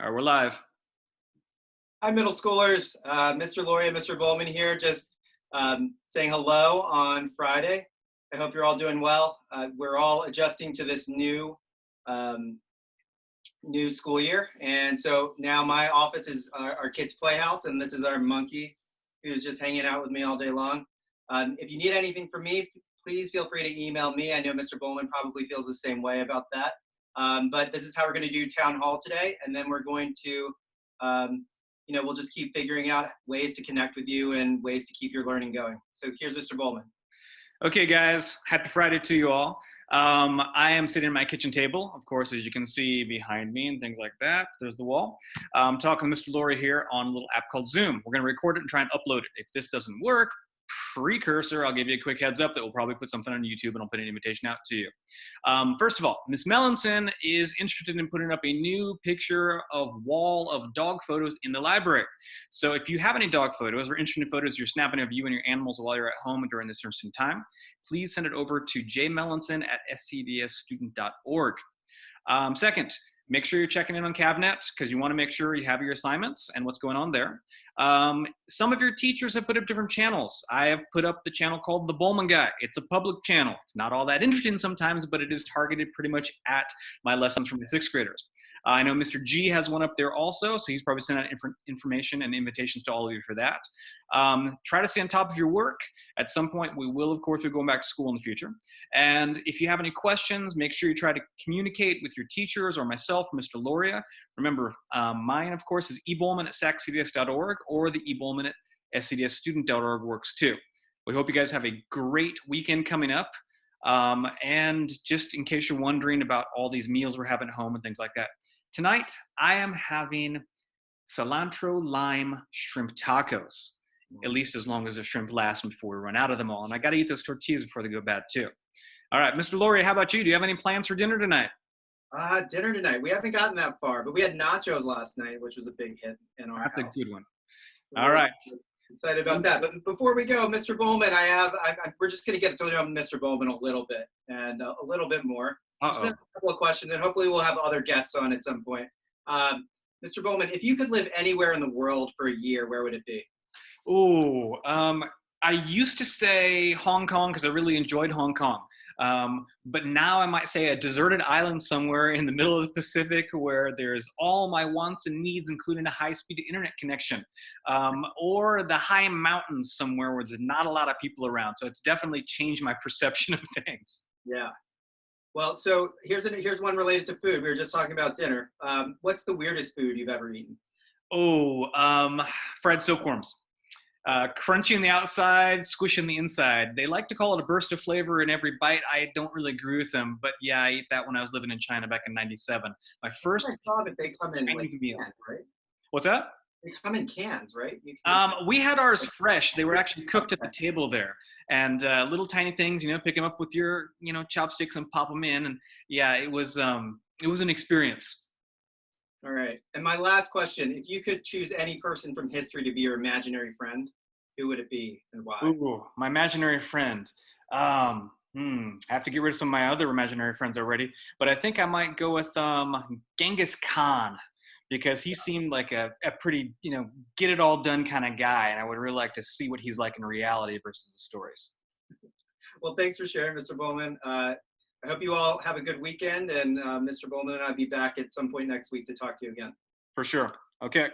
All right, we're live. Hi, middle schoolers. Mr. Laurie and Mr. Bowman here, just saying hello on Friday. I hope you're all doing well. We're all adjusting to this um, new school year, and so now my office is our kids' playhouse, and this is our monkey, who's just hanging out with me all day long. If you need anything from me, please feel free to email me. I know Mr. Bowman probably feels the same way about that. But this is how we're going to do town hall today, and then we're going to we'll just keep figuring out ways to connect with you and ways to keep your learning going. So here's Mr. Bowman. Okay, guys, happy Friday to you all. I am sitting at my kitchen table, of course, as you can see behind me and things like that. There's the wall. Talking to Mr. Laurie here on a little app called Zoom. We're going to record it and try and upload it. If this doesn't work, precursor, I'll give you a quick heads up that we'll probably put something on YouTube and I'll put an invitation out to you. First of all, Miss Mellinson is interested in putting up a new picture of wall of dog photos in the library. So if you have any dog photos or interesting photos you're snapping of you and your animals while you're at home during this interesting time, please send it over to jmellinson@scdsstudent.org. Second, make sure you're checking in on Cavnet because you want to make sure you have your assignments and what's going on there. Some of your teachers have put up different channels. I have put up the channel called The Bowman Guy. It's a public channel. It's not all that interesting sometimes, but it is targeted pretty much at my lessons from the sixth graders. I know Mr. G has one up there also, so he's probably sending out information and invitations to all of you for that. Try to stay on top of your work. At some point, we will, of course, be going back to school in the future. And if you have any questions, make sure you try to communicate with your teachers or myself, Mr. Loria. Remember, mine, of course, is ebowman@sacscds.org, or the ebowman@scdsstudent.org works too. We hope you guys have a great weekend coming up. And just in case you're wondering about all these meals we're having at home and things like that, tonight I am having cilantro lime shrimp tacos, at least as long as the shrimp lasts before we run out of them all. And I got to eat those tortillas before they go bad too. All right, Mr. Laurie, how about you? Do you have any plans for dinner tonight? Dinner tonight. We haven't gotten that far, but we had nachos last night, which was a big hit in our That's a house. good one. We're All right. excited about that. But before we go, Mr. Bowman, we're just going to get to know Mr. Bowman a little bit and a little bit more. Just have a couple of questions, and hopefully we'll have other guests on at some point. Mr. Bowman, if you could live anywhere in the world for a year, where would it be? Oh, I used to say Hong Kong because I really enjoyed Hong Kong. But now I might say a deserted island somewhere in the middle of the Pacific where there's all my wants and needs, including a high-speed internet connection, or the high mountains somewhere where there's not a lot of people around. So it's definitely changed my perception of things. Yeah. Well, so here's one related to food. We were just talking about dinner. What's the weirdest food you've ever eaten? Oh, fried silkworms. Crunchy on the outside, squish on the inside. They like to call it a burst of flavor in every bite. I don't really agree with them, but yeah, I ate that when I was living in China back in '97. My first I saw that they come in like Chinese meal. cans, right? What's that? They come in cans, right? We had ours fresh. They were actually cooked at the table there, and little tiny things. Pick them up with your chopsticks and pop them in. And yeah, it was an experience. All right. And my last question: if you could choose any person from history to be your imaginary friend, who would it be and why? Ooh, my imaginary friend. I have to get rid of some of my other imaginary friends already, but I think I might go with Genghis Khan because he seemed like a pretty, get it all done kind of guy, and I would really like to see what he's like in reality versus the stories. Well, thanks for sharing, Mr. Bowman. I hope you all have a good weekend, and Mr. Bowman and I'll be back at some point next week to talk to you again. For sure. Okay.